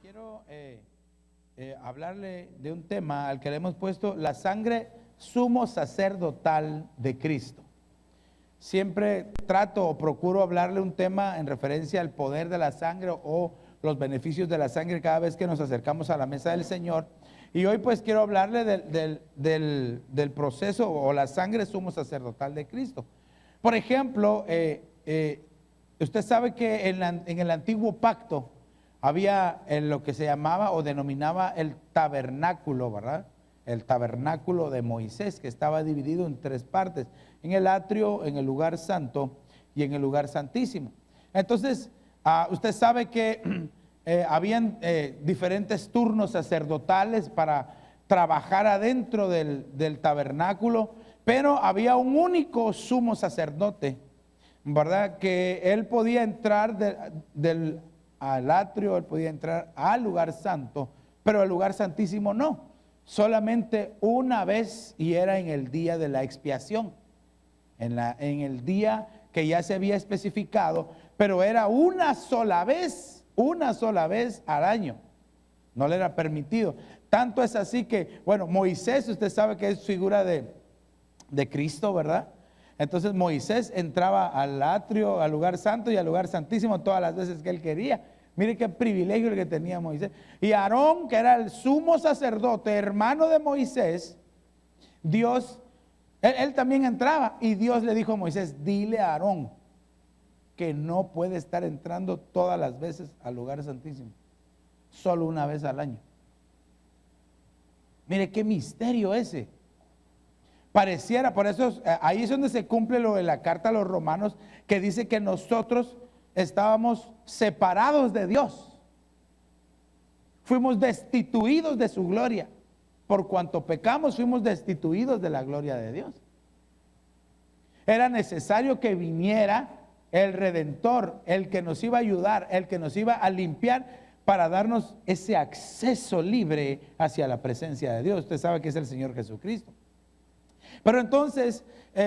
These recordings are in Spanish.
Quiero hablarle de un tema al que le hemos puesto la sangre sumo sacerdotal de Cristo. Siempre trato o procuro hablarle un tema en referencia al poder de la sangre o los beneficios de la sangre cada vez que nos acercamos a la mesa del Señor. Y hoy pues quiero hablarle del proceso o la sangre sumo sacerdotal de Cristo. Por ejemplo, usted sabe que en el antiguo pacto había lo que se llamaba o denominaba el tabernáculo, ¿verdad? El tabernáculo de Moisés, que estaba dividido en tres partes: en el atrio, en el lugar santo y en el lugar santísimo. Entonces, usted sabe que habían diferentes turnos sacerdotales para trabajar adentro del tabernáculo, pero había un único sumo sacerdote, ¿verdad? Que él podía entrar al atrio, él podía entrar al lugar santo, pero al lugar santísimo no. Solamente una vez, y era en el día de la expiación, en el día que ya se había especificado, pero era una sola vez al año. No le era permitido. Tanto es así que, bueno, Moisés, usted sabe que es figura de Cristo, ¿verdad? Entonces Moisés entraba al atrio, al lugar santo y al lugar santísimo todas las veces que él quería. Mire qué privilegio el que tenía Moisés. Y Aarón, que era el sumo sacerdote, hermano de Moisés, él también entraba, y Dios le dijo a Moisés: dile a Aarón que no puede estar entrando todas las veces al lugar santísimo, solo una vez al año. Mire qué misterio ese. Pareciera, por eso ahí es donde se cumple lo de la carta a los romanos, que dice que nosotros estábamos separados de Dios, fuimos destituidos de su gloria. Por cuanto pecamos, fuimos destituidos de la gloria de Dios. Era necesario que viniera el Redentor, el que nos iba a ayudar, el que nos iba a limpiar, para darnos ese acceso libre hacia la presencia de Dios. Usted sabe que es el Señor Jesucristo. Pero entonces,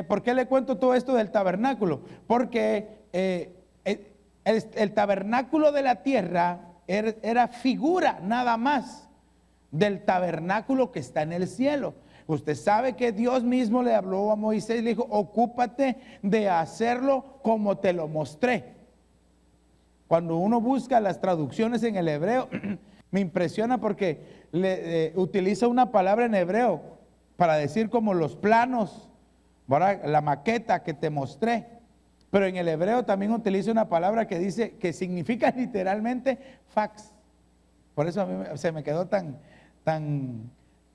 ¿por qué le cuento todo esto del tabernáculo? Porque el tabernáculo de la tierra era figura nada más del tabernáculo que está en el cielo. Usted sabe que Dios mismo le habló a Moisés y le dijo: ocúpate de hacerlo como te lo mostré. Cuando uno busca las traducciones en el hebreo, me impresiona porque utiliza una palabra en hebreo para decir como los planos, ¿verdad? La maqueta que te mostré. Pero en el hebreo también utiliza una palabra que dice, que significa literalmente fax. Por eso a mí se me quedó tan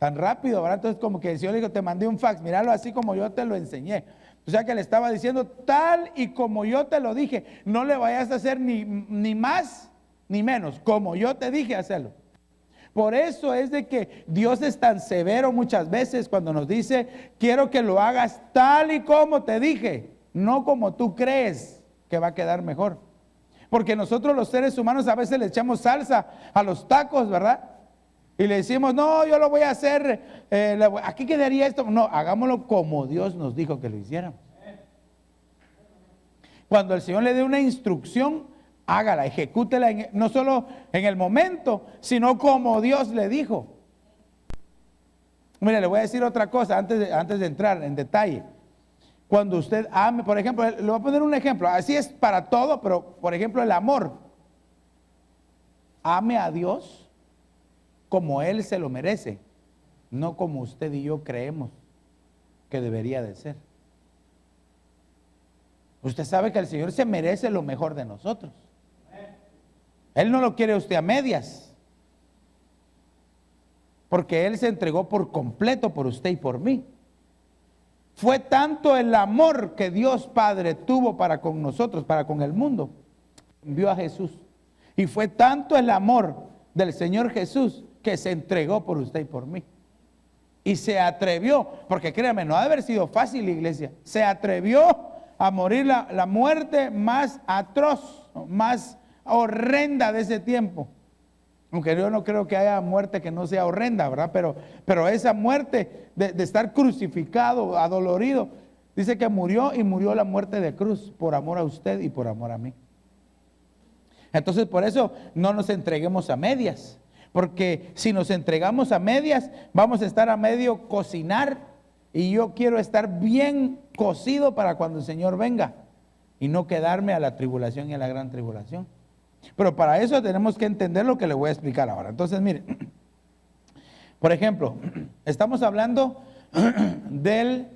rápido, ¿verdad? Entonces como que el Señor le dijo: te mandé un fax, míralo así como yo te lo enseñé. O sea que le estaba diciendo: tal y como yo te lo dije, no le vayas a hacer ni más ni menos, como yo te dije hacerlo. Por eso es de que Dios es tan severo muchas veces cuando nos dice: quiero que lo hagas tal y como te dije, no como tú crees que va a quedar mejor. Porque nosotros los seres humanos a veces le echamos salsa a los tacos, ¿verdad? Y le decimos: no, yo lo voy a hacer, aquí quedaría esto. No, hagámoslo como Dios nos dijo que lo hiciéramos. Cuando el Señor le dé una instrucción, hágala, ejecútela, no solo en el momento, sino como Dios le dijo. Mire, le voy a decir otra cosa antes de entrar en detalle. Cuando usted ame, por ejemplo, le voy a poner un ejemplo, así es para todo, pero por ejemplo el amor. Ame a Dios como Él se lo merece, no como usted y yo creemos que debería de ser. Usted sabe que el Señor se merece lo mejor de nosotros. Él no lo quiere usted a medias, porque Él se entregó por completo por usted y por mí. Fue tanto el amor que Dios Padre tuvo para con nosotros, para con el mundo, envió a Jesús. Y fue tanto el amor del Señor Jesús que se entregó por usted y por mí. Y se atrevió, porque créame, no ha de haber sido fácil, iglesia. Se atrevió a morir la muerte más atroz, más horrenda de ese tiempo. Aunque yo no creo que haya muerte que no sea horrenda, ¿verdad? Pero esa muerte de estar crucificado, adolorido, dice que murió, y murió la muerte de cruz por amor a usted y por amor a mí. Entonces por eso no nos entreguemos a medias, porque si nos entregamos a medias, vamos a estar a medio cocinar, y yo quiero estar bien cocido para cuando el Señor venga y no quedarme a la tribulación y a la gran tribulación. Pero para eso tenemos que entender lo que le voy a explicar ahora. Entonces, miren, por ejemplo, estamos hablando de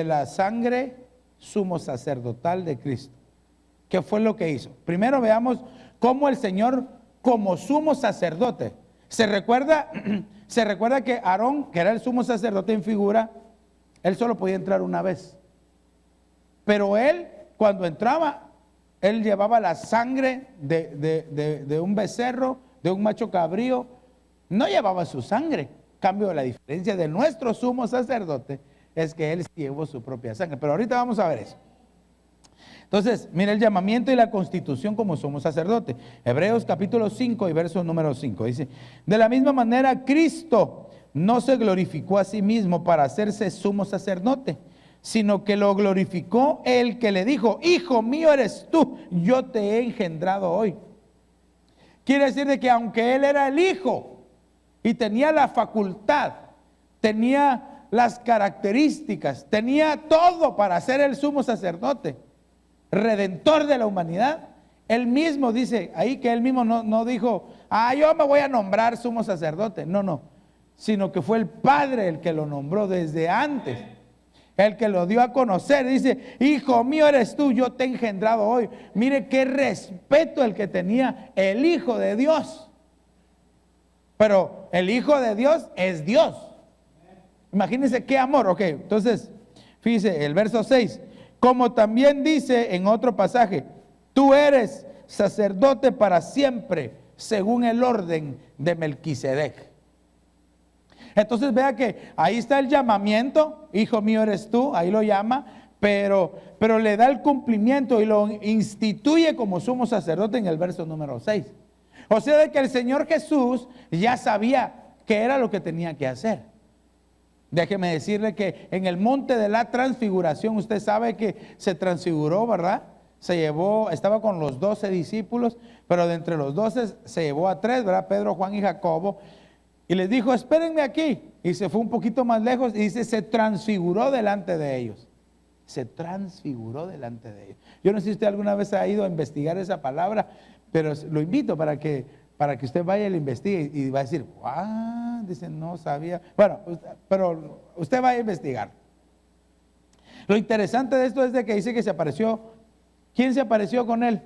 la sangre sumo sacerdotal de Cristo. ¿Qué fue lo que hizo? Primero veamos cómo el Señor, como sumo sacerdote, se recuerda que Aarón, que era el sumo sacerdote en figura, él solo podía entrar una vez. Pero él, cuando entraba, él llevaba la sangre de un becerro, de un macho cabrío, no llevaba su sangre. Cambio, la diferencia de nuestro sumo sacerdote es que él llevó su propia sangre. Pero ahorita vamos a ver eso. Entonces, mira el llamamiento y la constitución como sumo sacerdote. Hebreos capítulo 5 y verso número 5. Dice, de la misma manera Cristo no se glorificó a sí mismo para hacerse sumo sacerdote, sino que lo glorificó el que le dijo, hijo mío eres tú, yo te he engendrado hoy. Quiere decir de que aunque él era el hijo y tenía la facultad, tenía las características, tenía todo para ser el sumo sacerdote, redentor de la humanidad, él mismo dice ahí que él mismo no dijo, yo me voy a nombrar sumo sacerdote, no, sino que fue el Padre el que lo nombró desde antes, el que lo dio a conocer. Dice, hijo mío eres tú, yo te he engendrado hoy. Mire qué respeto el que tenía el Hijo de Dios. Pero el Hijo de Dios es Dios. Imagínense qué amor. Ok, entonces, fíjese el verso 6. Como también dice en otro pasaje, tú eres sacerdote para siempre, según el orden de Melquisedec. Entonces vea que ahí está el llamamiento, hijo mío eres tú, ahí lo llama, pero le da el cumplimiento y lo instituye como sumo sacerdote en el verso número 6. O sea, de que el Señor Jesús ya sabía qué era lo que tenía que hacer. Déjeme decirle que en el monte de la transfiguración, usted sabe que se transfiguró, ¿verdad? Estaba con los 12 discípulos, pero de entre los 12 se llevó a 3, ¿verdad? Pedro, Juan y Jacobo. Y les dijo, espérenme aquí. Y se fue un poquito más lejos y dice, se transfiguró delante de ellos. Se transfiguró delante de ellos. Yo no sé si usted alguna vez ha ido a investigar esa palabra, pero lo invito para que usted vaya y lo investigue y va a decir, ¡guau! Dice, no sabía. Bueno, pero usted vaya a investigar. Lo interesante de esto es de que dice que se apareció. ¿Quién se apareció con él?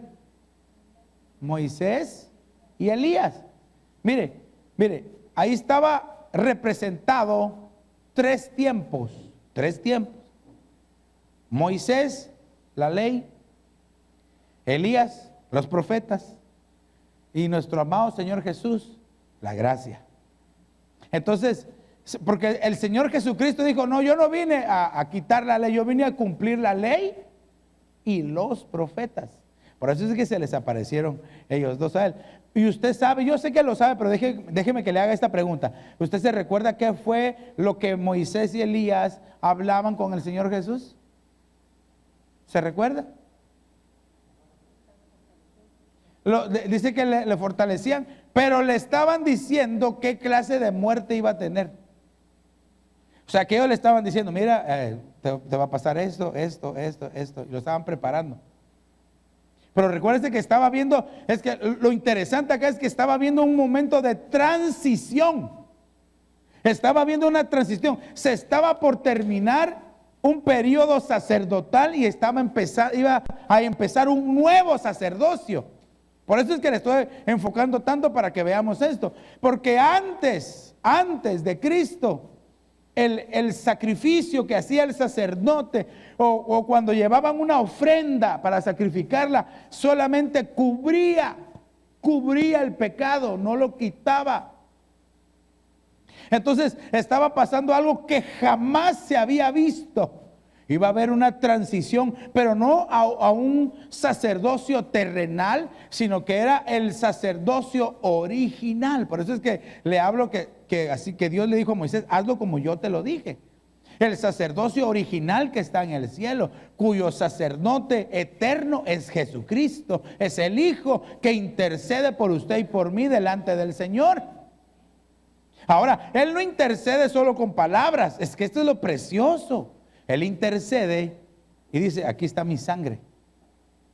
Moisés y Elías. Mire, ahí estaba representado tres tiempos. Moisés, la ley, Elías, los profetas, y nuestro amado Señor Jesús, la gracia. Entonces, porque el Señor Jesucristo dijo, no, yo no vine a quitar la ley, yo vine a cumplir la ley y los profetas. Por eso es que se les aparecieron ellos dos a él. Y usted sabe, yo sé que lo sabe, pero déjeme que le haga esta pregunta. ¿Usted se recuerda qué fue lo que Moisés y Elías hablaban con el Señor Jesús? ¿Se recuerda? Dice que le fortalecían, pero le estaban diciendo qué clase de muerte iba a tener. O sea, que ellos le estaban diciendo, mira, te va a pasar esto, y lo estaban preparando. Pero recuérdese que estaba viendo, es que lo interesante acá es que estaba viendo un momento de transición. Estaba viendo una transición. Se estaba por terminar un periodo sacerdotal y iba a empezar un nuevo sacerdocio. Por eso es que le estoy enfocando tanto para que veamos esto. Porque antes de Cristo, el sacrificio que hacía el sacerdote o cuando llevaban una ofrenda para sacrificarla, solamente cubría el pecado, no lo quitaba. Entonces estaba pasando algo que jamás se había visto. Iba a haber una transición, pero no a un sacerdocio terrenal, sino que era el sacerdocio original. Por eso es que le hablo que así que Dios le dijo a Moisés, hazlo como yo te lo dije. el sacerdocio original que está en el cielo, cuyo sacerdote eterno es Jesucristo, es el Hijo que intercede por usted y por mí delante del Señor. Ahora, Él no intercede solo con palabras, es que esto es lo precioso. Él intercede y dice, aquí está mi sangre.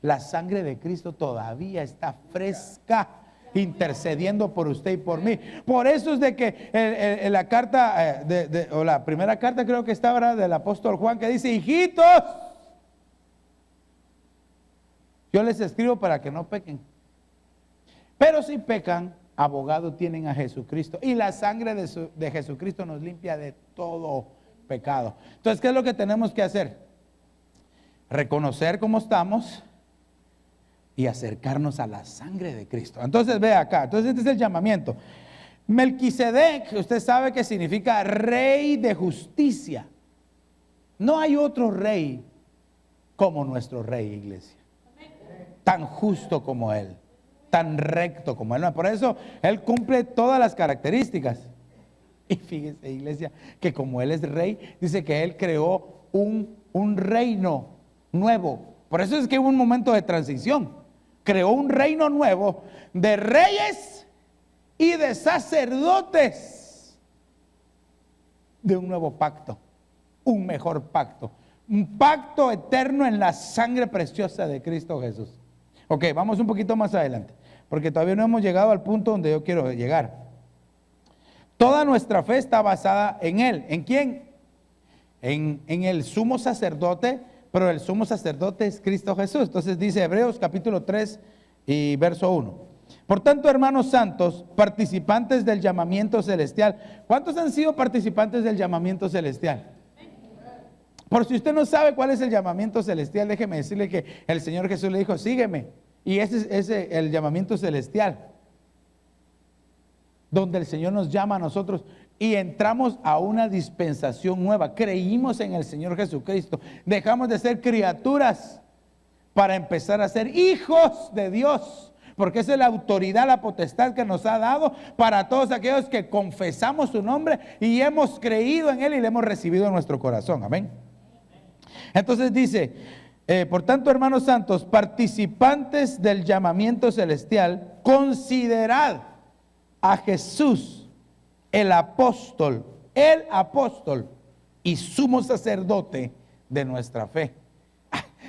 La sangre de Cristo todavía está fresca, intercediendo por usted y por mí. Por eso es de que la carta, o la primera carta creo que está ahora del apóstol Juan, que dice, hijitos, yo les escribo para que no pequen. Pero si pecan, abogado tienen a Jesucristo. Y la sangre de Jesucristo nos limpia de todo pecado. Entonces, ¿qué es lo que tenemos que hacer? Reconocer cómo estamos y acercarnos a la sangre de Cristo. Entonces ve acá, entonces este es el llamamiento. Melquisedec, usted sabe que significa rey de justicia. No hay otro rey como nuestro rey, iglesia. Tan justo como él, tan recto como él. Por eso él cumple todas las características. Y fíjese, iglesia, que como él es rey, dice que él creó un reino nuevo. Por eso es que hubo un momento de transición. Creó un reino nuevo de reyes y de sacerdotes, de un nuevo pacto, un mejor pacto, un pacto eterno en la sangre preciosa de Cristo Jesús. Ok, vamos un poquito más adelante, porque todavía no hemos llegado al punto donde yo quiero llegar. Toda nuestra fe está basada en Él. ¿En quién? En el sumo sacerdote. Pero el sumo sacerdote es Cristo Jesús. Entonces dice Hebreos capítulo 3 y verso 1. Por tanto, hermanos santos, participantes del llamamiento celestial. ¿Cuántos han sido participantes del llamamiento celestial? Por si usted no sabe cuál es el llamamiento celestial, déjeme decirle que el Señor Jesús le dijo, sígueme. Y ese es el llamamiento celestial, donde el Señor nos llama a nosotros y entramos a una dispensación nueva. Creímos en el Señor Jesucristo, dejamos de ser criaturas para empezar a ser hijos de Dios, porque esa es la autoridad, la potestad que nos ha dado para todos aquellos que confesamos su nombre y hemos creído en Él y le hemos recibido en nuestro corazón. Amén. Entonces dice, por tanto, hermanos santos, participantes del llamamiento celestial, considerad a Jesús, el apóstol y sumo sacerdote de nuestra fe.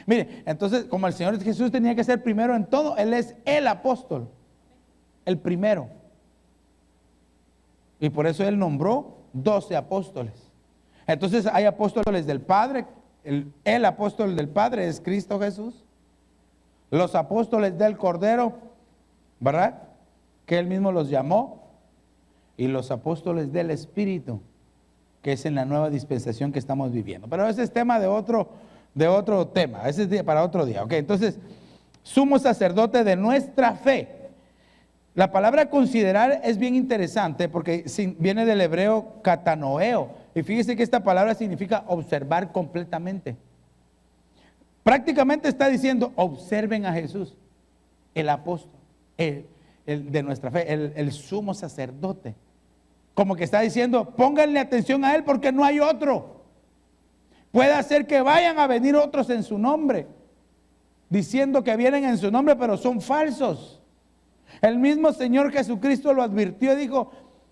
Mire, entonces, como el Señor Jesús tenía que ser primero en todo, Él es el apóstol, el primero. Y por eso Él nombró 12 apóstoles. Entonces hay apóstoles del Padre, el apóstol del Padre es Cristo Jesús. Los apóstoles del Cordero, ¿verdad? Que Él mismo los llamó. Y los apóstoles del Espíritu, que es en la nueva dispensación que estamos viviendo. Pero ese es tema de otro tema, ese es para otro día. Ok, entonces, sumo sacerdote de nuestra fe. La palabra considerar es bien interesante porque viene del hebreo katanoeo. Y fíjese que esta palabra significa observar completamente. Prácticamente está diciendo, observen a Jesús, el apóstol, el de nuestra fe, el sumo sacerdote. Como que está diciendo, pónganle atención a Él porque no hay otro. Puede hacer que vayan a venir otros en su nombre, diciendo que vienen en su nombre, pero son falsos. El mismo Señor Jesucristo lo advirtió y dijo,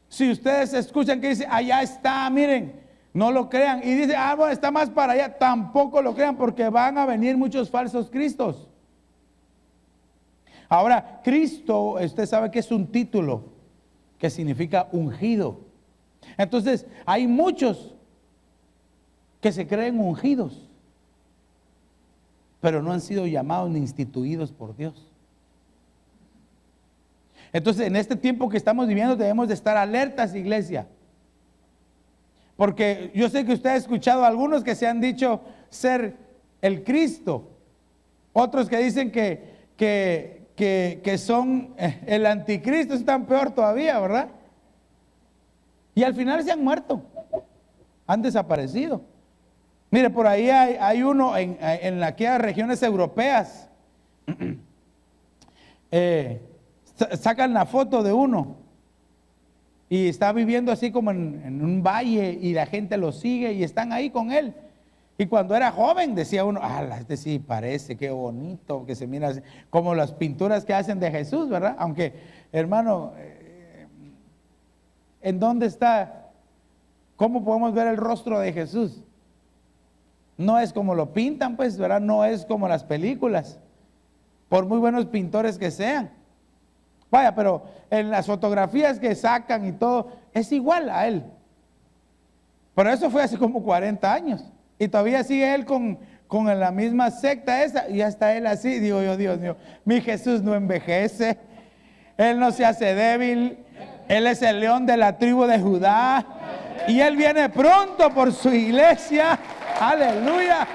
si ustedes escuchan que dice, allá está, miren, no lo crean. Y dice, bueno, está más para allá, tampoco lo crean porque van a venir muchos falsos cristos. Ahora, Cristo, usted sabe que es un título que significa ungido. Entonces, hay muchos que se creen ungidos, pero no han sido llamados ni instituidos por Dios. Entonces, en este tiempo que estamos viviendo, debemos de estar alertas, iglesia. Porque yo sé que usted ha escuchado a algunos que se han dicho ser el Cristo. Otros que dicen que son el anticristo, están peor todavía, ¿verdad? Y al final se han muerto, han desaparecido. Mire, por ahí hay uno en aquellas regiones europeas, sacan la foto de uno y está viviendo así como en un valle y la gente lo sigue y están ahí con él. Y cuando era joven decía uno, este sí parece, qué bonito, que se mira así, como las pinturas que hacen de Jesús, ¿verdad? Aunque, hermano, ¿en dónde está? ¿Cómo podemos ver el rostro de Jesús? No es como lo pintan, pues, ¿verdad? No es como las películas, por muy buenos pintores que sean. Vaya, pero en las fotografías que sacan y todo, es igual a él. Pero eso fue hace como 40 años. Y todavía sigue él con la misma secta esa. Y ya está él así. Digo yo, Dios mío, mi Jesús no envejece. Él no se hace débil. Él es el león de la tribu de Judá. Y Él viene pronto por su iglesia. Aleluya.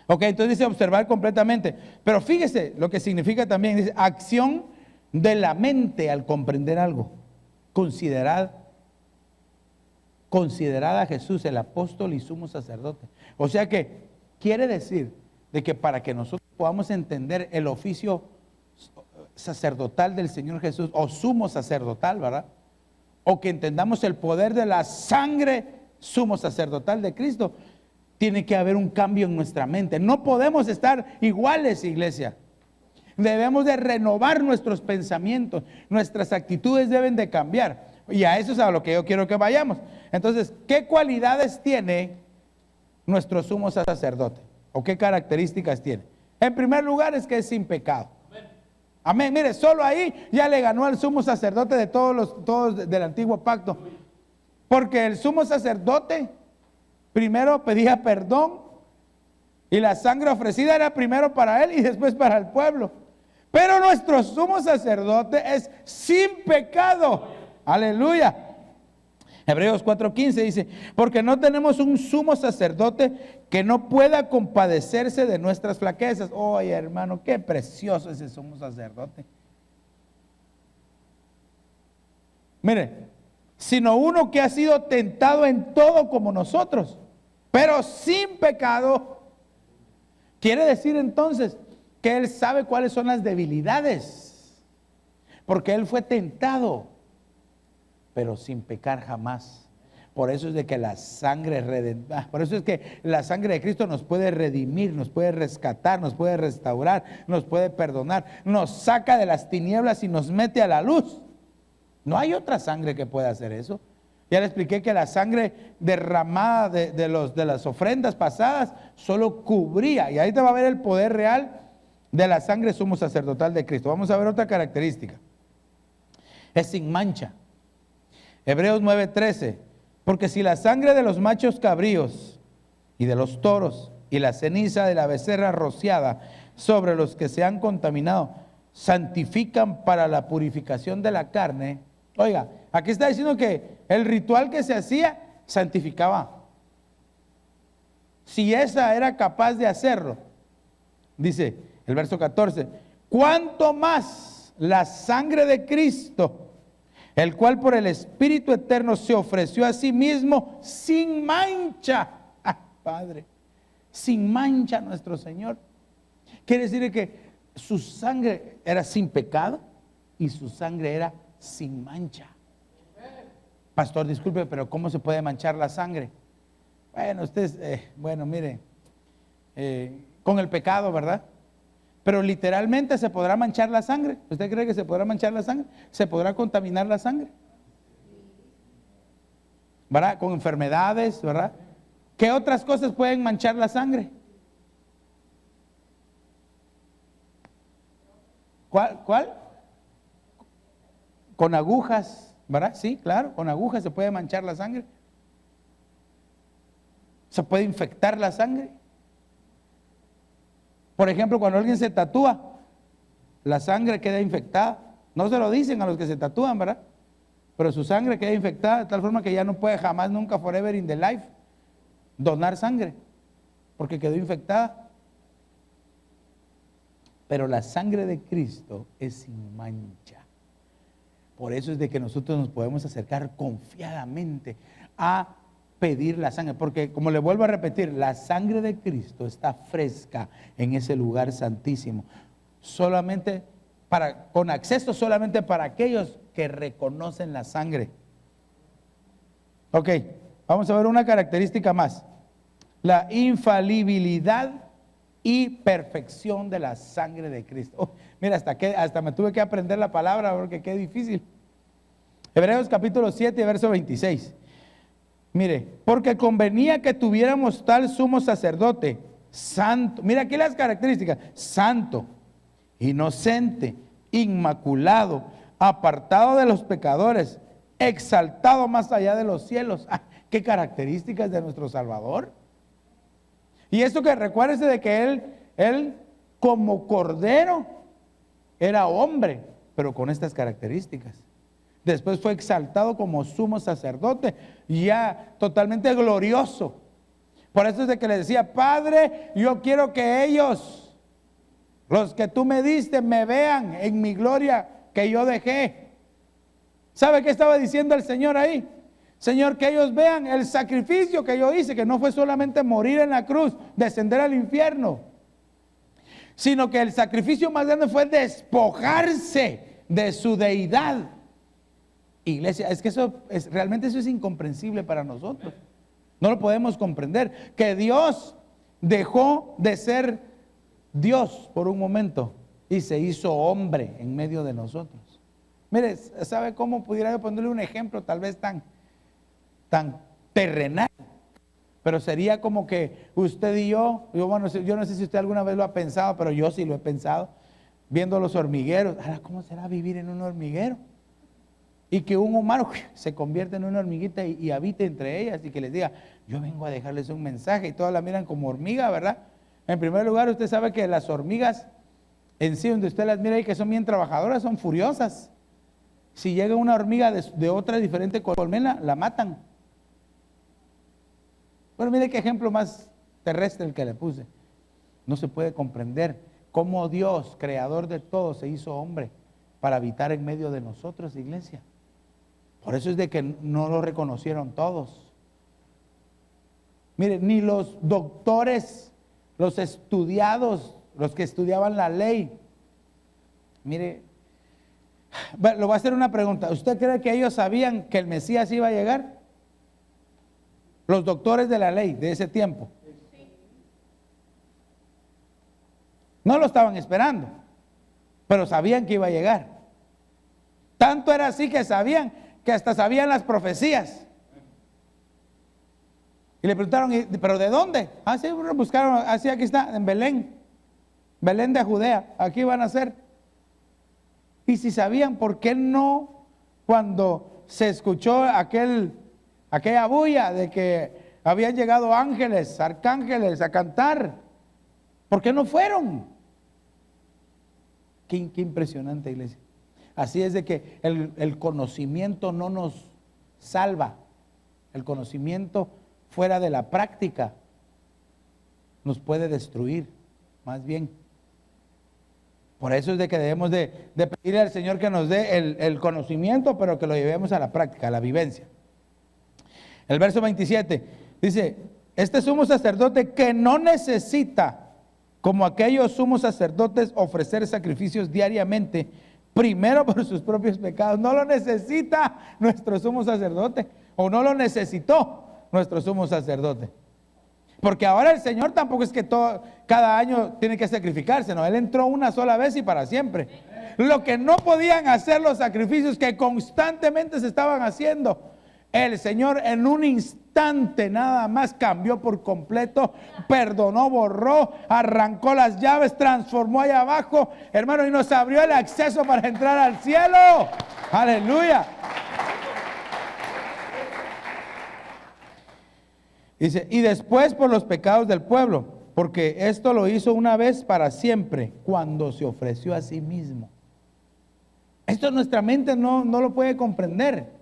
Ok, entonces dice observar completamente. Pero fíjese lo que significa también. Dice acción de la mente al comprender algo. Considerad a Jesús el apóstol y sumo sacerdote. O sea que quiere decir de que para que nosotros podamos entender el oficio sacerdotal del Señor Jesús, o sumo sacerdotal, ¿verdad? O que entendamos el poder de la sangre sumo sacerdotal de Cristo, tiene que haber un cambio en nuestra mente. No podemos estar iguales, iglesia. Debemos de renovar nuestros pensamientos, nuestras actitudes deben de cambiar. Y a eso es a lo que yo quiero que vayamos. Entonces, ¿qué cualidades tiene nuestro sumo sacerdote? ¿O qué características tiene? En primer lugar es que es sin pecado. Amén. Mire, solo ahí ya le ganó al sumo sacerdote de todos del antiguo pacto. Porque el sumo sacerdote primero pedía perdón y la sangre ofrecida era primero para él y después para el pueblo. Pero nuestro sumo sacerdote es sin pecado. Aleluya. Hebreos 4:15 dice, porque no tenemos un sumo sacerdote que no pueda compadecerse de nuestras flaquezas. Oye, hermano, qué precioso ese sumo sacerdote. Mire, sino uno que ha sido tentado en todo como nosotros, pero sin pecado. Quiere decir entonces que Él sabe cuáles son las debilidades, porque Él fue tentado, pero sin pecar jamás. Por eso es de que por eso es que la sangre de Cristo nos puede redimir, nos puede rescatar, nos puede restaurar, nos puede perdonar, nos saca de las tinieblas y nos mete a la luz. No hay otra sangre que pueda hacer eso. Ya le expliqué que la sangre derramada de las ofrendas pasadas solo cubría, y ahí te va a ver el poder real de la sangre sumo sacerdotal de Cristo. Vamos a ver otra característica. Es sin mancha. Hebreos 9:13, porque si la sangre de los machos cabríos y de los toros y la ceniza de la becerra rociada sobre los que se han contaminado santifican para la purificación de la carne. Oiga, aquí está diciendo que el ritual que se hacía santificaba. Si esa era capaz de hacerlo, dice el verso 14, ¿cuánto más la sangre de Cristo, el cual por el Espíritu Eterno se ofreció a sí mismo sin mancha? Padre, sin mancha nuestro Señor. Quiere decir que su sangre era sin pecado y su sangre era sin mancha. Pastor, disculpe, pero ¿cómo se puede manchar la sangre? Bueno, mire, con el pecado, ¿verdad? Pero literalmente se podrá manchar la sangre. ¿Usted cree que se podrá manchar la sangre? ¿Se podrá contaminar la sangre? ¿Verdad? Con enfermedades, ¿verdad? ¿Qué otras cosas pueden manchar la sangre? ¿Cuál? Con agujas, ¿verdad? Sí, claro, con agujas se puede manchar la sangre. Se puede infectar la sangre. Por ejemplo, cuando alguien se tatúa, la sangre queda infectada. No se lo dicen a los que se tatúan, ¿verdad? Pero su sangre queda infectada de tal forma que ya no puede jamás, nunca, forever in the life, donar sangre, porque quedó infectada. Pero la sangre de Cristo es sin mancha. Por eso es de que nosotros nos podemos acercar confiadamente a pedir la sangre, porque como le vuelvo a repetir, la sangre de Cristo está fresca en ese lugar santísimo. Solamente con acceso solamente para aquellos que reconocen la sangre. Ok, vamos a ver una característica más. La infalibilidad y perfección de la sangre de Cristo. Oh, mira, hasta me tuve que aprender la palabra porque qué difícil. Hebreos capítulo 7, verso 26. Mire, porque convenía que tuviéramos tal sumo sacerdote, santo. Mira aquí las características: santo, inocente, inmaculado, apartado de los pecadores, exaltado más allá de los cielos. Ah, qué características de nuestro Salvador. Y esto que recuérdese de que él como cordero era hombre, pero con estas características. Después fue exaltado como sumo sacerdote, ya totalmente glorioso. Por eso es de que le decía: Padre, yo quiero que ellos, los que tú me diste, me vean en mi gloria que yo dejé. ¿Sabe qué estaba diciendo el Señor ahí? Señor, que ellos vean el sacrificio que yo hice, que no fue solamente morir en la cruz, descender al infierno, sino que el sacrificio más grande fue despojarse de su deidad. Iglesia, es que realmente eso es incomprensible para nosotros. No lo podemos comprender, que Dios dejó de ser Dios por un momento y se hizo hombre en medio de nosotros. Mire, ¿sabe cómo pudiera yo ponerle un ejemplo tal vez tan terrenal? Pero sería como que usted y yo no sé si usted alguna vez lo ha pensado, pero yo sí lo he pensado, viendo los hormigueros. ¿Cómo será vivir en un hormiguero? Y que un humano se convierta en una hormiguita y habite entre ellas y que les diga: yo vengo a dejarles un mensaje, y todas la miran como hormiga, ¿verdad? En primer lugar, usted sabe que las hormigas en sí, donde usted las mira y que son bien trabajadoras, son furiosas. Si llega una hormiga de otra diferente colmena, la matan. Bueno, mire qué ejemplo más terrestre el que le puse. No se puede comprender cómo Dios, creador de todo, se hizo hombre para habitar en medio de nosotros, iglesia. Por eso es de que no lo reconocieron todos. Mire, ni los doctores, los estudiados, los que estudiaban la ley. Mire, le voy a hacer una pregunta. ¿Usted cree que ellos sabían que el Mesías iba a llegar? Los doctores de la ley de ese tiempo. No lo estaban esperando, pero sabían que iba a llegar. Tanto era así que sabían, que hasta sabían las profecías. Y le preguntaron: ¿pero de dónde? Sí, buscaron, así aquí está, en Belén. Belén de Judea, aquí van a ser. Y si sabían, ¿por qué no, cuando se escuchó aquella bulla de que habían llegado ángeles, arcángeles a cantar, por qué no fueron? Qué impresionante, iglesia. Así es de que el conocimiento no nos salva. El conocimiento fuera de la práctica nos puede destruir, más bien. Por eso es de que debemos de pedirle al Señor que nos dé el conocimiento, pero que lo llevemos a la práctica, a la vivencia. El verso 27 dice: este sumo sacerdote que no necesita, como aquellos sumos sacerdotes, ofrecer sacrificios diariamente, primero por sus propios pecados. No lo necesita nuestro sumo sacerdote, o no lo necesitó nuestro sumo sacerdote. Porque ahora el Señor tampoco es que cada año tiene que sacrificarse, no, Él entró una sola vez y para siempre. Lo que no podían hacer los sacrificios que constantemente se estaban haciendo, el Señor en un instante nada más cambió por completo, perdonó, borró, arrancó las llaves, transformó allá abajo, hermano, y nos abrió el acceso para entrar al cielo. Aleluya. Dice: y después por los pecados del pueblo, porque esto lo hizo una vez para siempre, cuando se ofreció a sí mismo. Esto nuestra mente no lo puede comprender.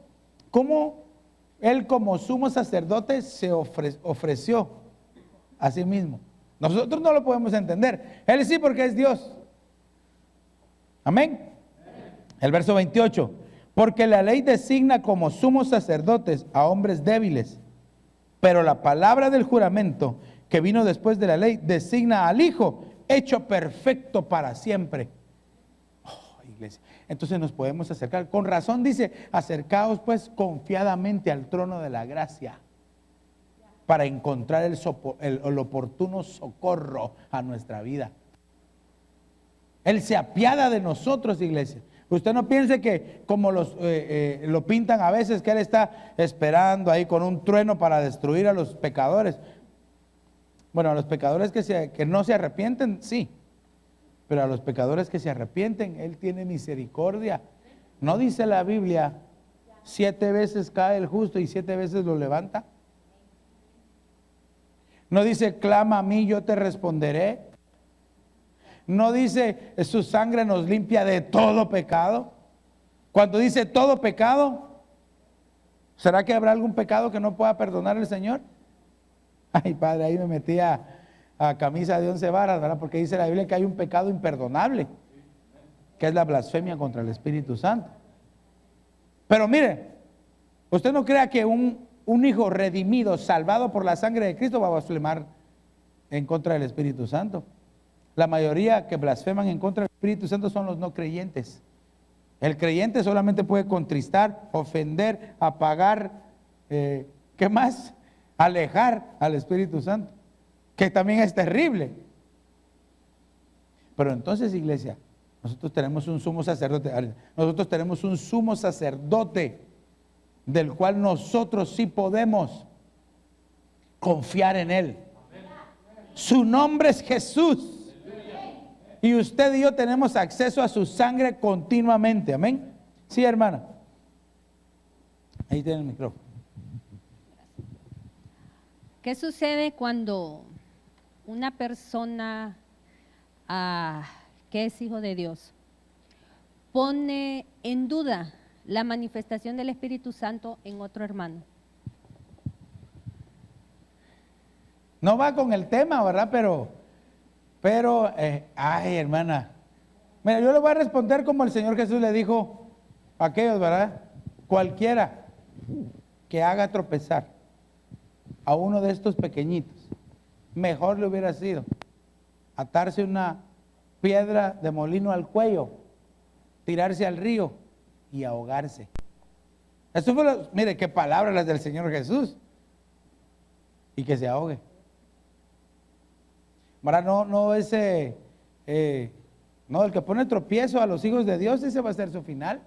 ¿Cómo Él como sumo sacerdote se ofreció a sí mismo? Nosotros no lo podemos entender. Él sí, porque es Dios. Amén. El verso 28. Porque la ley designa como sumos sacerdotes a hombres débiles, pero la palabra del juramento que vino después de la ley designa al Hijo hecho perfecto para siempre. iglesia. Entonces nos podemos acercar. Con razón dice, acercaos pues confiadamente al trono de la gracia para encontrar el oportuno socorro a nuestra vida. Él se apiada de nosotros, iglesia. Usted no piense que como lo pintan a veces, que Él está esperando ahí con un trueno para destruir a los pecadores. Bueno, a los pecadores que no se arrepienten, sí. Pero a los pecadores que se arrepienten, Él tiene misericordia. ¿No dice la Biblia, 7 veces cae el justo y 7 veces lo levanta? ¿No dice, clama a mí, yo te responderé? ¿No dice, su sangre nos limpia de todo pecado? Cuando dice todo pecado, ¿será que habrá algún pecado que no pueda perdonar el Señor? Ay, Padre, ahí me metí a camisa de 11 varas, ¿verdad? Porque dice la Biblia que hay un pecado imperdonable, que es la blasfemia contra el Espíritu Santo. Pero mire, usted no crea que un hijo redimido, salvado por la sangre de Cristo, va a blasfemar en contra del Espíritu Santo. La mayoría que blasfeman en contra del Espíritu Santo son los no creyentes. El creyente solamente puede contristar, ofender, apagar, ¿qué más? Alejar al Espíritu Santo, que también es terrible. Pero entonces, iglesia, nosotros tenemos un sumo sacerdote. Nosotros tenemos un sumo sacerdote del cual nosotros sí podemos confiar en Él. Su nombre es Jesús. Y usted y yo tenemos acceso a su sangre continuamente. Amén. Sí, hermana. Ahí tiene el micrófono. ¿Qué sucede cuando una persona que es hijo de Dios pone en duda la manifestación del Espíritu Santo en otro hermano? No va con el tema, ¿verdad? Pero, ay, hermana, mira, yo le voy a responder como el Señor Jesús le dijo a aquellos, ¿verdad? Cualquiera que haga tropezar a uno de estos pequeñitos, mejor le hubiera sido atarse una piedra de molino al cuello, tirarse al río y ahogarse. Eso fue mire qué palabras las del Señor Jesús. Y que se ahogue. Ahora no ese, no, el que pone tropiezo a los hijos de Dios, ese va a ser su final.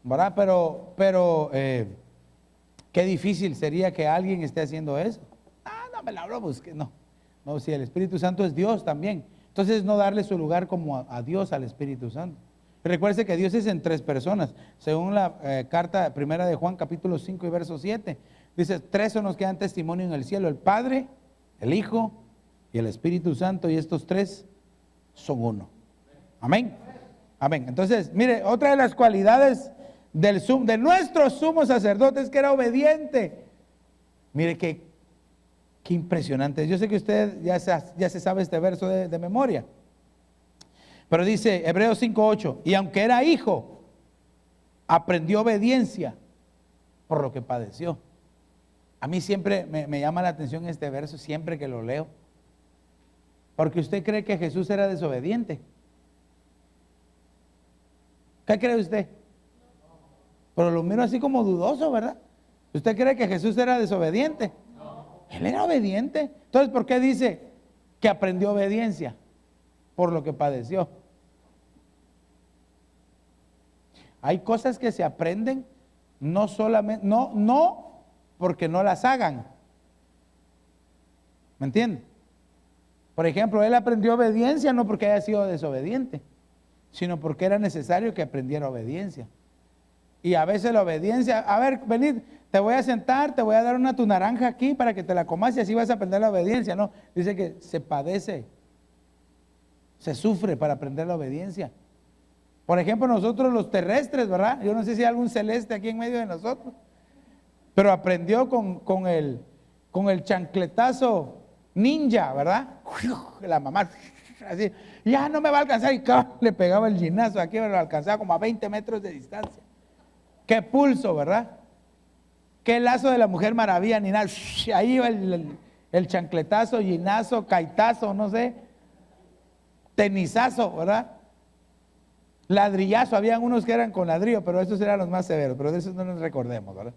¿Verdad? Pero qué difícil sería que alguien esté haciendo eso. No me la busque, no. No, si el Espíritu Santo es Dios también. Entonces no darle su lugar como a Dios, al Espíritu Santo. Recuerde que Dios es en 3 personas. Según la carta primera de Juan, capítulo 5 y verso 7. Dice, 3 son los que dan testimonio en el cielo: el Padre, el Hijo y el Espíritu Santo, y estos 3 son uno. Amén. Amén. Entonces, mire, otra de las cualidades de nuestro sumo sacerdote es que era obediente. Mire qué impresionante. Yo sé que usted ya se sabe este verso de memoria. Pero dice Hebreos 5:8, y aunque era hijo, aprendió obediencia por lo que padeció. A mí siempre me llama la atención este verso, siempre que lo leo. Porque usted cree que Jesús era desobediente. ¿Qué cree usted? Pero lo miro así como dudoso, ¿verdad? ¿Usted cree que Jesús era desobediente? Él era obediente. Entonces, ¿por qué dice que aprendió obediencia? Por lo que padeció. Hay cosas que se aprenden no solamente, no porque no las hagan. ¿Me entiende? Por ejemplo, él aprendió obediencia no porque haya sido desobediente, sino porque era necesario que aprendiera obediencia. Y a veces la obediencia, a ver, venid, te voy a sentar, te voy a dar tu naranja aquí para que te la comas y así vas a aprender la obediencia. No, dice que se padece, se sufre para aprender la obediencia. Por ejemplo, nosotros los terrestres, ¿verdad? Yo no sé si hay algún celeste aquí en medio de nosotros, pero aprendió con el chancletazo ninja, ¿verdad? La mamá, así, ya no me va a alcanzar, y le pegaba el ginazo aquí, pero lo alcanzaba como a 20 metros de distancia. Qué pulso, ¿verdad? Qué lazo de la Mujer Maravilla, ni nada. Ahí iba el chancletazo, ginazo, caitazo, no sé, tenizazo, ¿verdad? ladrillazo. Habían unos que eran con ladrillo, pero esos eran los más severos, pero de esos no nos recordemos, ¿verdad?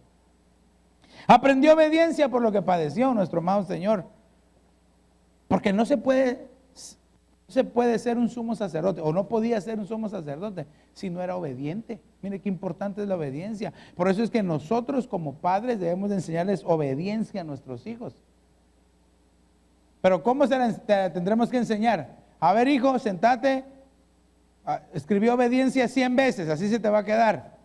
Aprendió obediencia por lo que padeció nuestro amado Señor. Porque no se puede ser un sumo sacerdote, o no podía ser un sumo sacerdote si no era obediente. Mire qué importante es la obediencia. Por eso es que nosotros como padres debemos de enseñarles obediencia a nuestros hijos. Pero ¿cómo tendremos que enseñar? A ver, hijo, sentate. Escribió obediencia 100 veces, así se te va a quedar.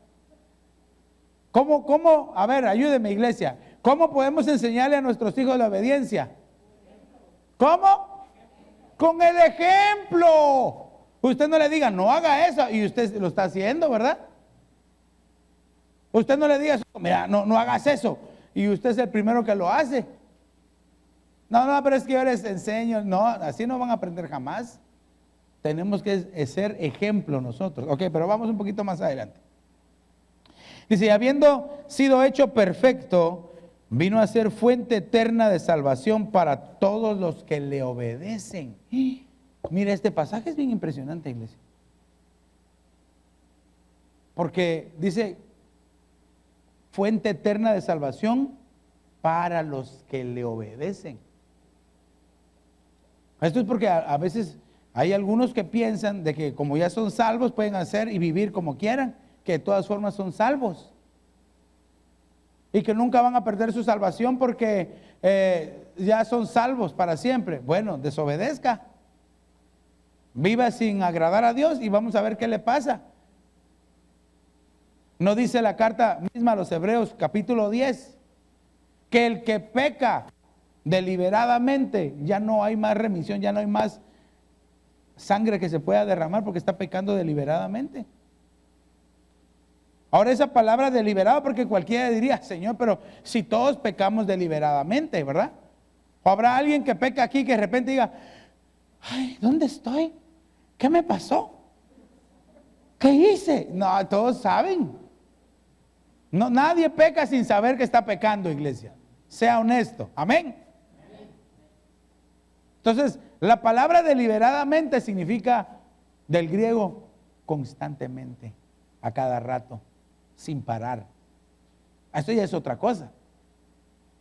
¿Cómo? A ver, ayúdeme, iglesia. ¿Cómo podemos enseñarle a nuestros hijos la obediencia? ¿Cómo? Con el ejemplo. Usted no le diga, no haga eso, y usted lo está haciendo, ¿verdad? Usted no le diga, mira, no hagas eso, y usted es el primero que lo hace. No, pero es que yo les enseño. No, así no van a aprender jamás. Tenemos que ser ejemplo nosotros. Ok, pero vamos un poquito más adelante. Dice, habiendo sido hecho perfecto, vino a ser fuente eterna de salvación para todos los que le obedecen. Mira, este pasaje es bien impresionante, iglesia. Porque dice, fuente eterna de salvación para los que le obedecen. Esto es porque a veces hay algunos que piensan de que como ya son salvos pueden hacer y vivir como quieran, que de todas formas son salvos y que nunca van a perder su salvación porque ya son salvos para siempre. Bueno, desobedezca, viva sin agradar a Dios y vamos a ver qué le pasa. ¿No dice la carta misma a los Hebreos capítulo 10 que el que peca deliberadamente ya no hay más remisión, ya no hay más sangre que se pueda derramar porque está pecando deliberadamente? Ahora esa palabra deliberado, porque cualquiera diría, Señor, pero si todos pecamos deliberadamente, ¿verdad? O habrá alguien que peca aquí que de repente diga, ay, ¿dónde estoy? ¿Qué me pasó? ¿Qué hice? No, todos saben. No, nadie peca sin saber que está pecando, iglesia. Sea honesto. Amén. Entonces, la palabra deliberadamente significa del griego constantemente, a cada rato, sin parar. Esto ya es otra cosa.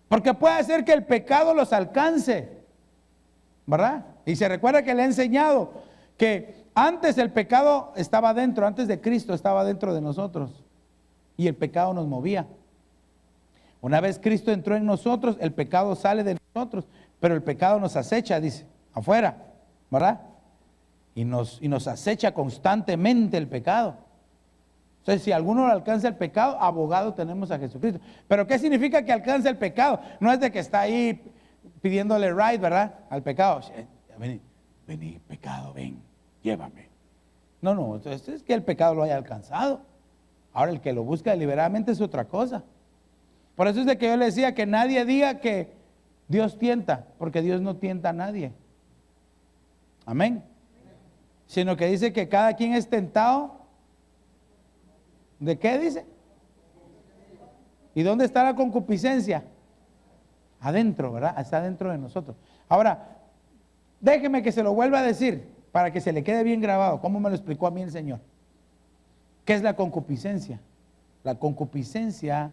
Porque puede ser que el pecado los alcance, ¿verdad? Y se recuerda que le he enseñado que antes el pecado estaba dentro, antes de Cristo estaba dentro de nosotros. Y el pecado nos movía. Una vez Cristo entró en nosotros, el pecado sale de nosotros, pero el pecado nos acecha, dice, afuera, ¿verdad? Y nos acecha constantemente el pecado. Entonces, si a alguno le alcanza el pecado, abogado tenemos a Jesucristo. Pero ¿qué significa que alcanza el pecado? No es de que está ahí pidiéndole ride, ¿verdad? Al pecado. Vení, pecado, ven, llévame. No, entonces es que el pecado lo haya alcanzado. Ahora el que lo busca deliberadamente es otra cosa. Por eso es de que yo le decía que nadie diga que Dios tienta, porque Dios no tienta a nadie. Amén. Sino que dice que cada quien es tentado. ¿De qué dice? ¿Y dónde está la concupiscencia? Adentro, ¿verdad? Está dentro de nosotros. Ahora, déjeme que se lo vuelva a decir para que se le quede bien grabado. ¿Cómo me lo explicó a mí el Señor? ¿Qué es la concupiscencia? La concupiscencia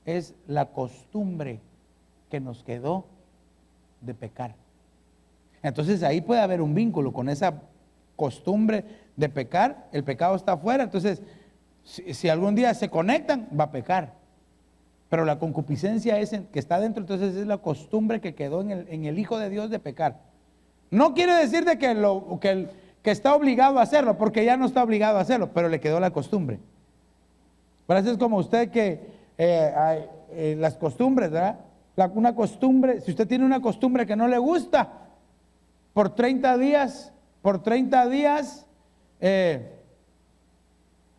es la costumbre que nos quedó de pecar. Entonces ahí puede haber un vínculo con esa costumbre de pecar. El pecado está afuera, entonces si algún día se conectan, va a pecar. Pero la concupiscencia es que está dentro, entonces es la costumbre que quedó en el Hijo de Dios de pecar. No quiere decir de que está obligado a hacerlo, porque ya no está obligado a hacerlo, pero le quedó la costumbre. Pero eso es como usted que las costumbres, ¿verdad? Una costumbre, si usted tiene una costumbre que no le gusta, por 30 días,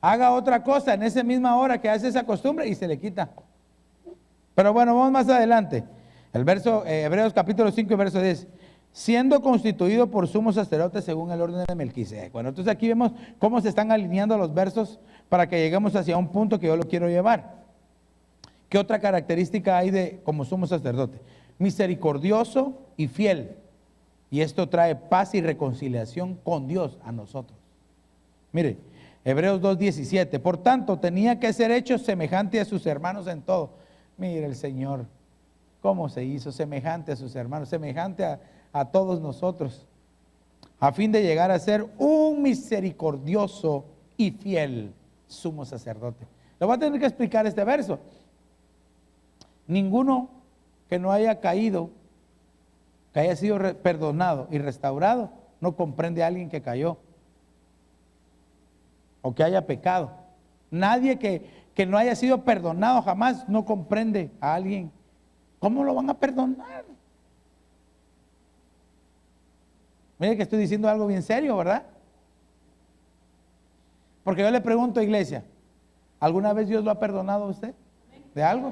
haga otra cosa en esa misma hora que hace esa costumbre y se le quita. Pero bueno, vamos más adelante. El verso, Hebreos capítulo 5, verso 10. Siendo constituido por sumo sacerdote según el orden de Melquisedec. Bueno, entonces aquí vemos cómo se están alineando los versos para que lleguemos hacia un punto que yo lo quiero llevar. ¿Qué otra característica hay de como sumo sacerdote? Misericordioso y fiel. Y esto trae paz y reconciliación con Dios a nosotros. Mire, Hebreos 2:17. Por tanto, tenía que ser hecho semejante a sus hermanos en todo. Mire el Señor, cómo se hizo semejante a sus hermanos, semejante a todos nosotros, a fin de llegar a ser un misericordioso y fiel sumo sacerdote. Le voy a tener que explicar este verso. Ninguno que no haya caído, que haya sido perdonado y restaurado, no comprende a alguien que cayó o que haya pecado. Nadie que no haya sido perdonado jamás no comprende a alguien. ¿Cómo lo van a perdonar? Mire que estoy diciendo algo bien serio, ¿verdad? Porque yo le pregunto, iglesia, ¿alguna vez Dios lo ha perdonado a usted de algo?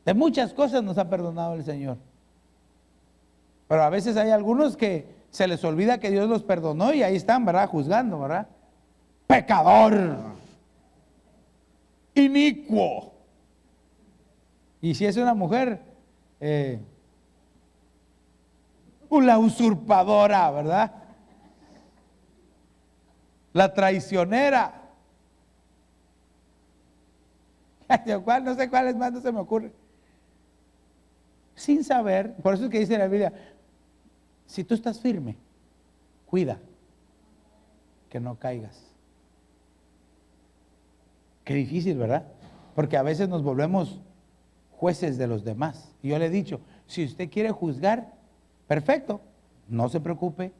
De muchas cosas nos ha perdonado el Señor. Pero a veces hay algunos que se les olvida que Dios los perdonó y ahí están, ¿verdad? Juzgando, ¿verdad? Pecador, inicuo. Y si es una mujer, la usurpadora, ¿verdad? La traicionera. No sé cuáles más, no se me ocurre. Sin saber, por eso es que dice la Biblia, si tú estás firme, cuida que no caigas. Qué difícil, ¿verdad? Porque a veces nos volvemos jueces de los demás. Y yo le he dicho, si usted quiere juzgar, perfecto, no se preocupe.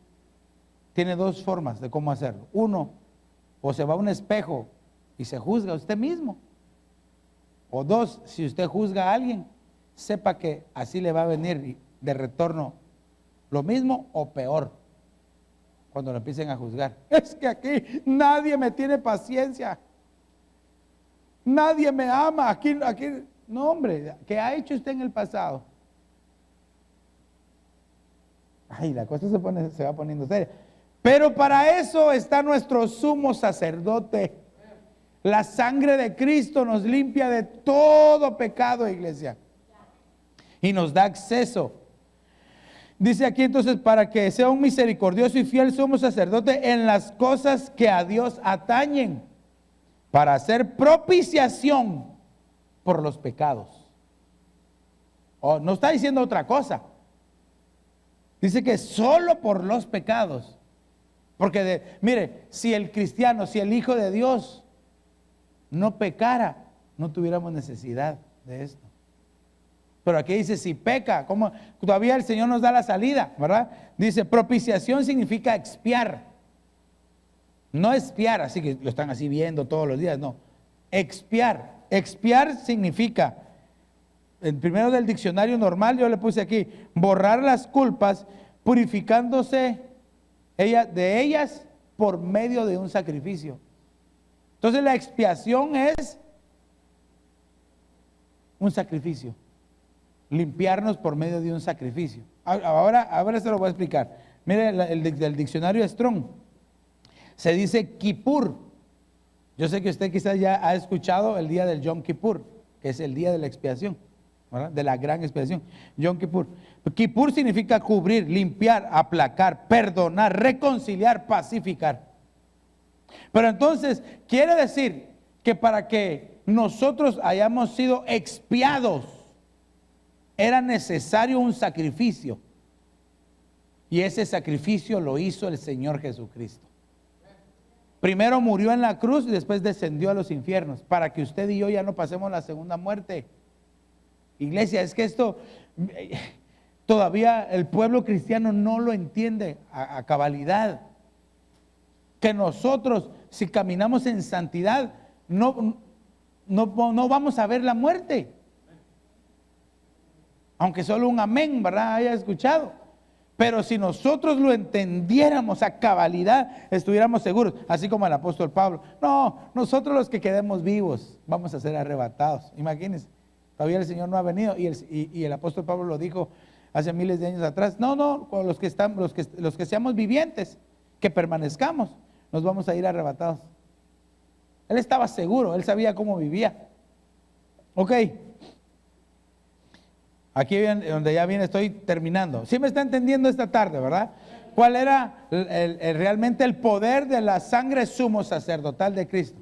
Tiene dos formas de cómo hacerlo. Uno, o se va a un espejo y se juzga a usted mismo. O dos, si usted juzga a alguien, sepa que así le va a venir de retorno lo mismo o peor cuando lo empiecen a juzgar. Es que aquí nadie me tiene paciencia. Nadie me ama. Aquí, no, hombre, ¿qué ha hecho usted en el pasado? Ay, la cosa se va poniendo seria. Pero para eso está nuestro sumo sacerdote. La sangre de Cristo nos limpia de todo pecado, iglesia. Y nos da acceso. Dice aquí entonces, para que sea un misericordioso y fiel sumo sacerdote en las cosas que a Dios atañen, para hacer propiciación por los pecados. No está diciendo otra cosa. Dice que solo por los pecados. Porque mire, si el cristiano, si el Hijo de Dios no pecara, no tuviéramos necesidad de esto. Pero aquí dice, si peca, ¿cómo? Todavía el Señor nos da la salida, ¿verdad? Dice, propiciación significa expiar. No expiar, así que lo están así viendo todos los días, no. Expiar. Expiar significa, en primero del diccionario normal, yo le puse aquí, borrar las culpas, purificándose de ellas por medio de un sacrificio. Entonces la expiación es un sacrificio. Limpiarnos por medio de un sacrificio. Ahora se lo voy a explicar. Mire, el diccionario Strong se dice Kippur. Yo sé que usted quizás ya ha escuchado el día del Yom Kippur, que es el día de la expiación, ¿verdad? De la gran expiación. Yom Kippur. Kippur significa cubrir, limpiar, aplacar, perdonar, reconciliar, pacificar. Pero entonces quiere decir que para que nosotros hayamos sido expiados, era necesario un sacrificio. Y ese sacrificio lo hizo el Señor Jesucristo. Primero murió en la cruz y después descendió a los infiernos, para que usted y yo ya no pasemos la segunda muerte. Iglesia, es que esto todavía el pueblo cristiano no lo entiende a cabalidad. Que nosotros, si caminamos en santidad, no vamos a ver la muerte. Aunque solo un amén, ¿verdad?, haya escuchado. Pero si nosotros lo entendiéramos a cabalidad, estuviéramos seguros. Así como el apóstol Pablo. No, nosotros los que quedemos vivos vamos a ser arrebatados. Imagínense, todavía el Señor no ha venido. Y el apóstol Pablo lo dijo hace miles de años atrás. No, los que seamos vivientes, que permanezcamos, nos vamos a ir arrebatados. Él estaba seguro, él sabía cómo vivía. Ok. Aquí donde ya viene, estoy terminando. ¿Sí me está entendiendo esta tarde, verdad? ¿Cuál era realmente el poder de la sangre sumo sacerdotal de Cristo?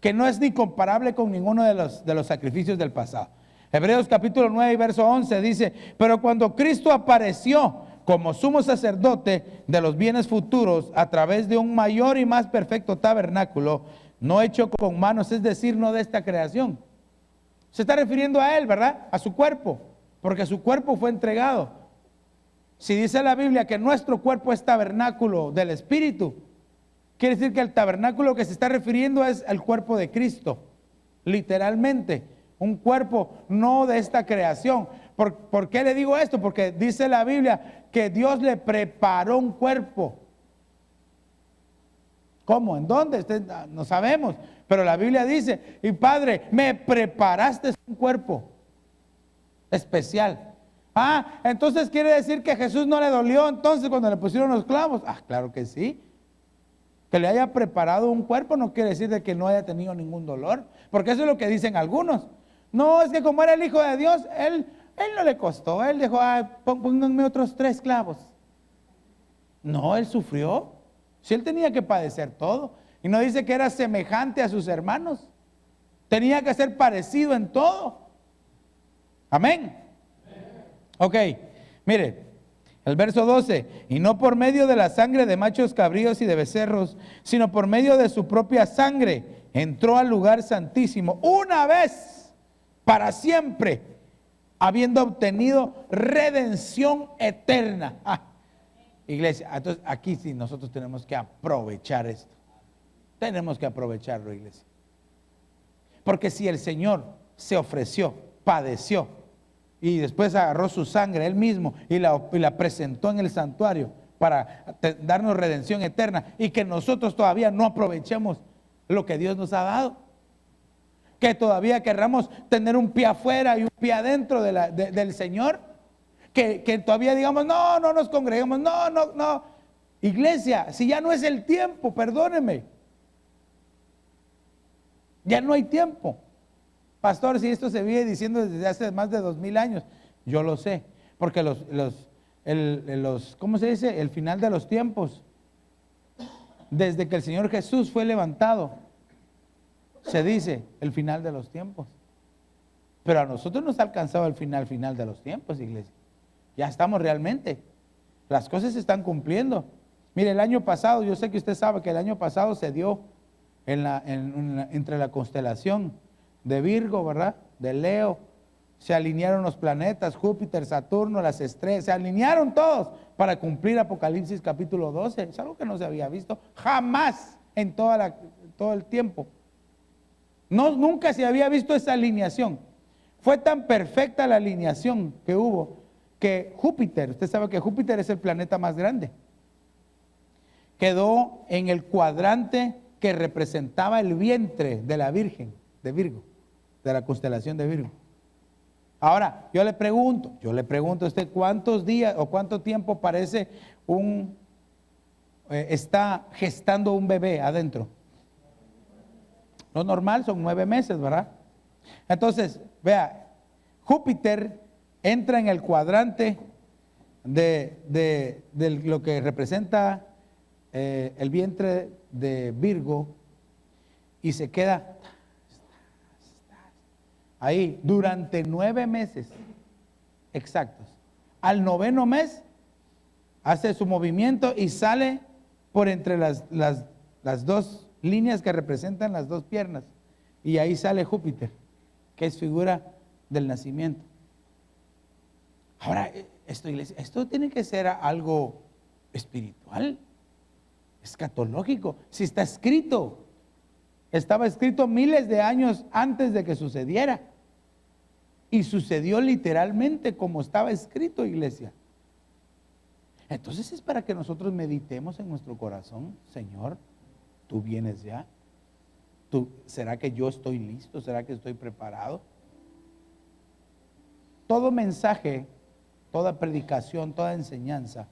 Que no es ni comparable con ninguno de los sacrificios del pasado. Hebreos capítulo 9 y verso 11 dice: pero cuando Cristo apareció como sumo sacerdote de los bienes futuros a través de un mayor y más perfecto tabernáculo, no hecho con manos, es decir, no de esta creación. Se está refiriendo a él, ¿verdad? A su cuerpo, porque su cuerpo fue entregado. Si dice la Biblia que nuestro cuerpo es tabernáculo del Espíritu, quiere decir que el tabernáculo que se está refiriendo es el cuerpo de Cristo, literalmente, un cuerpo no de esta creación. ¿Por qué le digo esto? Porque dice la Biblia que Dios le preparó un cuerpo. ¿Cómo? ¿En dónde? No sabemos, pero la Biblia dice: y Padre, me preparaste un cuerpo especial. Ah, entonces quiere decir que a Jesús no le dolió entonces cuando le pusieron los clavos. Ah, claro que sí. Que le haya preparado un cuerpo no quiere decir de que no haya tenido ningún dolor, porque eso es lo que dicen algunos. No, es que como era el Hijo de Dios, él no le costó, él dijo: pónganme otros 3 clavos. No, él sufrió. Si él tenía que padecer todo, y no dice que era semejante a sus hermanos, tenía que ser parecido en todo. Amén. Ok, mire, el verso 12: y no por medio de la sangre de machos cabríos y de becerros, sino por medio de su propia sangre, entró al lugar santísimo una vez para siempre, habiendo obtenido redención eterna. Iglesia, entonces aquí sí nosotros tenemos que aprovechar esto. Tenemos que aprovecharlo, iglesia. Porque si el Señor se ofreció, padeció, y después agarró su sangre él mismo y la presentó en el santuario para darnos redención eterna, y que nosotros todavía no aprovechemos lo que Dios nos ha dado, que todavía querramos tener un pie afuera y un pie adentro del Señor, que todavía digamos: no nos congreguemos, no. Iglesia, si ya no es el tiempo, perdóneme, ya no hay tiempo. Pastor, si esto se viene diciendo desde hace más de 2000 años, yo lo sé, porque ¿cómo se dice? El final de los tiempos, desde que el Señor Jesús fue levantado, se dice el final de los tiempos. Pero a nosotros nos ha alcanzado el final de los tiempos, iglesia. Ya estamos realmente, las cosas se están cumpliendo. Mire, el año pasado, yo sé que usted sabe que el año pasado se dio entre la constelación de Virgo, ¿verdad? De Leo, se alinearon los planetas, Júpiter, Saturno, las estrellas, se alinearon todos para cumplir Apocalipsis capítulo 12. Es algo que no se había visto jamás en todo el tiempo. Nunca se había visto esa alineación. Fue tan perfecta la alineación que hubo, que Júpiter, usted sabe que Júpiter es el planeta más grande, quedó en el cuadrante que representaba el vientre de la Virgen de Virgo, de la constelación de Virgo. Ahora, yo le pregunto a usted: ¿cuántos días o cuánto tiempo parece está gestando un bebé adentro? Lo normal son 9 meses, ¿verdad? Entonces, vea, Júpiter entra en el cuadrante de lo que representa el vientre de Virgo, y se queda ahí durante 9 meses exactos. Al 9º mes hace su movimiento y sale por entre las 2 líneas que representan las 2 piernas, y ahí sale Júpiter, que es figura del nacimiento. Ahora, iglesia, esto tiene que ser algo espiritual, escatológico. Si está escrito, estaba escrito miles de años antes de que sucediera, y sucedió literalmente como estaba escrito, iglesia. Entonces es para que nosotros meditemos en nuestro corazón: Señor, tú vienes ya. ¿Será que yo estoy listo? ¿Será que estoy preparado? Todo mensaje, toda predicación, toda enseñanza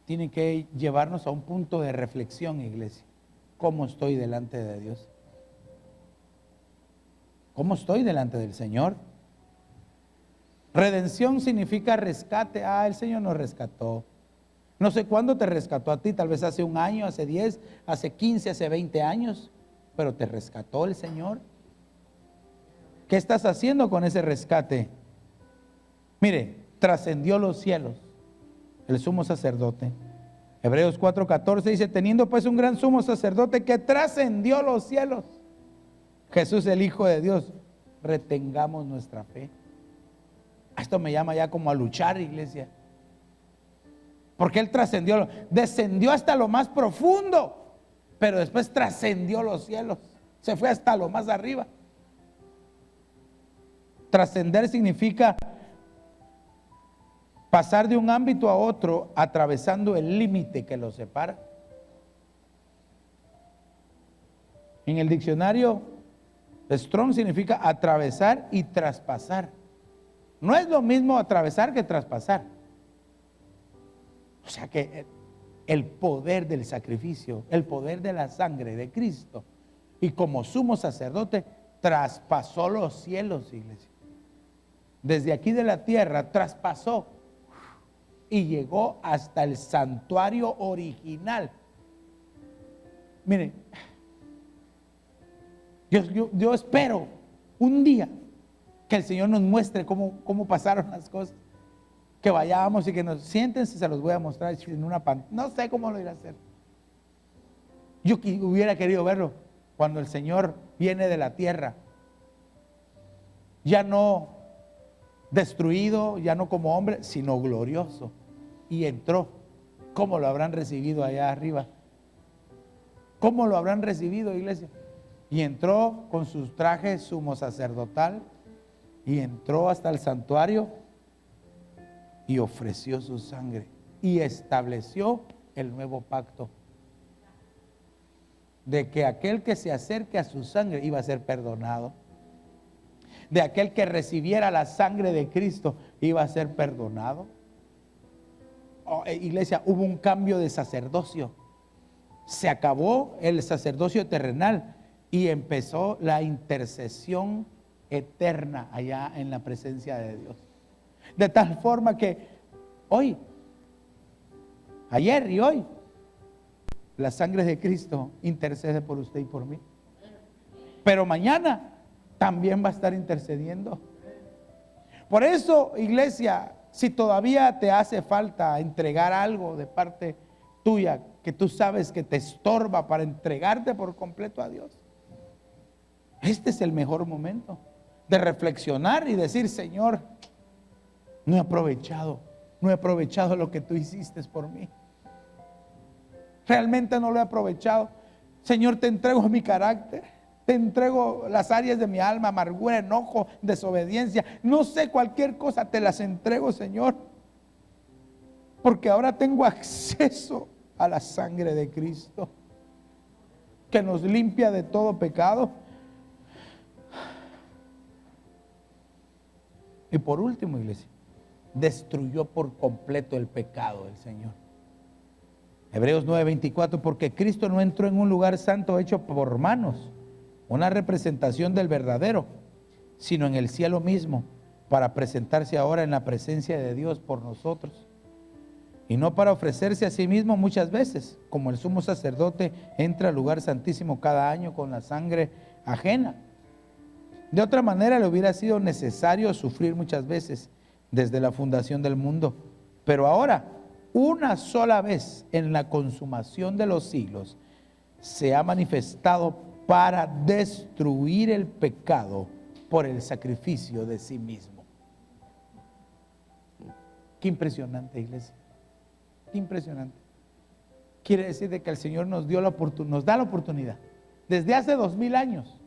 tiene que llevarnos a un punto de reflexión, iglesia. ¿Cómo estoy delante de Dios? ¿Cómo estoy delante del Señor? Redención significa rescate. El Señor nos rescató. No sé cuándo te rescató a ti, tal vez hace un año, hace 10, hace 15, hace 20 años, pero te rescató el Señor. ¿Qué estás haciendo con ese rescate? Mire, trascendió los cielos el sumo sacerdote. Hebreos 4:14 dice, teniendo pues un gran sumo sacerdote que trascendió los cielos, Jesús el Hijo de Dios, retengamos nuestra fe. Esto me llama ya como a luchar, iglesia. Porque Él trascendió, descendió hasta lo más profundo, pero después trascendió los cielos, se fue hasta lo más arriba. Trascender significa pasar de un ámbito a otro, atravesando el límite que los separa. En el diccionario, Strong significa atravesar y traspasar. No es lo mismo atravesar que traspasar. O sea que el poder del sacrificio, el poder de la sangre de Cristo, y como sumo sacerdote, traspasó los cielos, iglesia. Desde aquí de la tierra traspasó y llegó hasta el santuario original. Miren, yo espero un día que el Señor nos muestre cómo pasaron las cosas. Que vayamos y que nos siéntense, se los voy a mostrar en una pantalla. No sé cómo lo irá a hacer. Yo hubiera querido verlo cuando el Señor viene de la tierra, ya no destruido, ya no como hombre, sino glorioso. Y entró. ¿Cómo lo habrán recibido allá arriba? ¿Cómo lo habrán recibido, iglesia? Y entró con sus trajes sumo sacerdotal y entró hasta el santuario y ofreció su sangre y estableció el nuevo pacto de que aquel que se acerque a su sangre iba a ser perdonado, de aquel que recibiera la sangre de Cristo iba a ser perdonado. Iglesia, hubo un cambio de sacerdocio, se acabó el sacerdocio terrenal y empezó la intercesión eterna allá en la presencia de Dios. De tal forma que hoy, ayer y hoy, la sangre de Cristo intercede por usted y por mí. Pero mañana también va a estar intercediendo. Por eso, iglesia, si todavía te hace falta entregar algo de parte tuya que tú sabes que te estorba para entregarte por completo a Dios, este es el mejor momento de reflexionar y decir, Señor, no he aprovechado lo que tú hiciste por mí. Realmente no lo he aprovechado. Señor, te entrego mi carácter, te entrego las áreas de mi alma, amargura, enojo, desobediencia. No sé, cualquier cosa te las entrego, Señor. Porque ahora tengo acceso a la sangre de Cristo, que nos limpia de todo pecado. Y por último, iglesia, destruyó por completo el pecado del Señor. Hebreos 9:24, porque Cristo no entró en un lugar santo hecho por manos, una representación del verdadero, sino en el cielo mismo, para presentarse ahora en la presencia de Dios por nosotros, y no para ofrecerse a sí mismo muchas veces, como el sumo sacerdote entra al lugar santísimo cada año con la sangre ajena. De otra manera le hubiera sido necesario sufrir muchas veces desde la fundación del mundo, pero ahora, una sola vez en la consumación de los siglos, se ha manifestado para destruir el pecado por el sacrificio de sí mismo. Qué impresionante, iglesia. Qué impresionante. Quiere decir de que el Señor nos da la oportunidad. Desde hace 2000 años.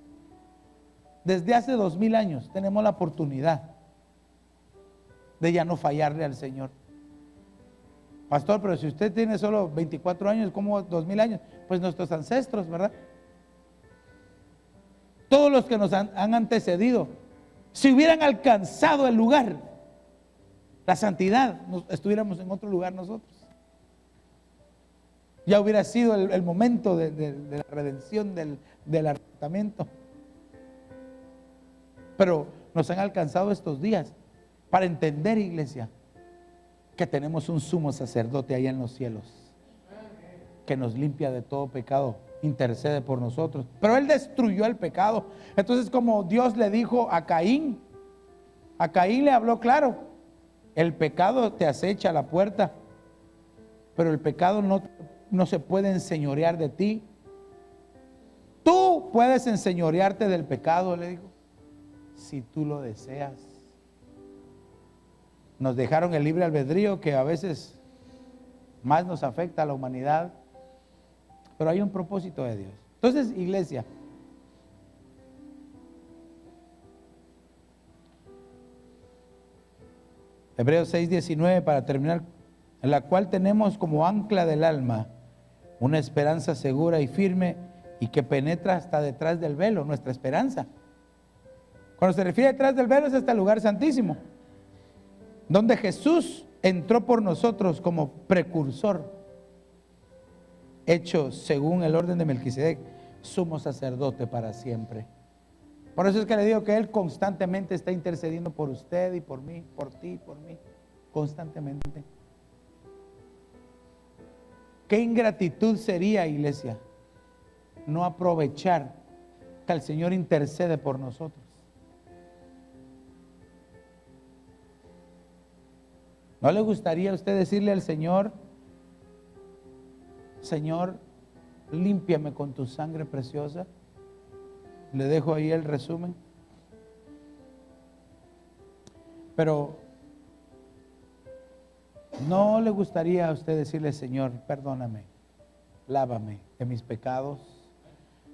Desde hace 2000 años tenemos la oportunidad de ya no fallarle al Señor. Pastor, pero si usted tiene solo 24 años, ¿cómo 2000 años? Pues nuestros ancestros, ¿verdad? Todos los que nos han antecedido, si hubieran alcanzado el lugar, la santidad, estuviéramos en otro lugar nosotros. Ya hubiera sido el momento de la redención, del arrebatamiento. Pero nos han alcanzado estos días para entender, iglesia, que tenemos un sumo sacerdote allá en los cielos, que nos limpia de todo pecado, intercede por nosotros. Pero Él destruyó el pecado. Entonces, como Dios le dijo a Caín le habló claro: el pecado te acecha a la puerta, pero el pecado no se puede enseñorear de ti. Tú puedes enseñorearte del pecado, le dijo, si tú lo deseas. Nos dejaron el libre albedrío, que a veces más nos afecta a la humanidad, pero hay un propósito de Dios. Entonces, iglesia, Hebreos 6:19, para terminar, en la cual tenemos como ancla del alma una esperanza segura y firme, y que penetra hasta detrás del velo, nuestra esperanza. Cuando se refiere detrás del velo, es hasta el lugar santísimo, donde Jesús entró por nosotros como precursor, hecho según el orden de Melquisedec, sumo sacerdote para siempre. Por eso es que le digo que Él constantemente está intercediendo por usted y por mí, por ti y por mí, constantemente. Qué ingratitud sería, iglesia, no aprovechar que el Señor intercede por nosotros. ¿No le gustaría a usted decirle al Señor: Señor, límpiame con tu sangre preciosa? Le dejo ahí el resumen. Pero ¿no le gustaría a usted decirle: Señor, perdóname, lávame de mis pecados?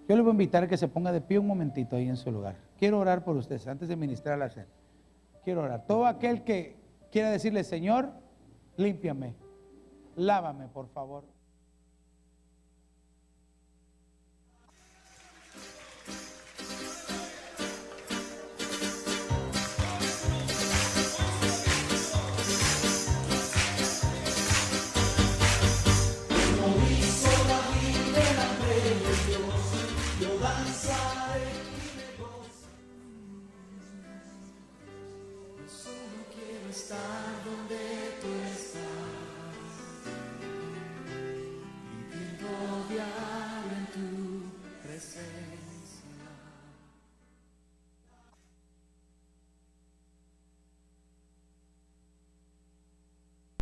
Yo le voy a invitar a que se ponga de pie un momentito ahí en su lugar. Quiero orar por ustedes antes de ministrar la cena. Quiero orar. Todo aquel que quiera decirle: Señor, límpiame, lávame, por favor. Estar donde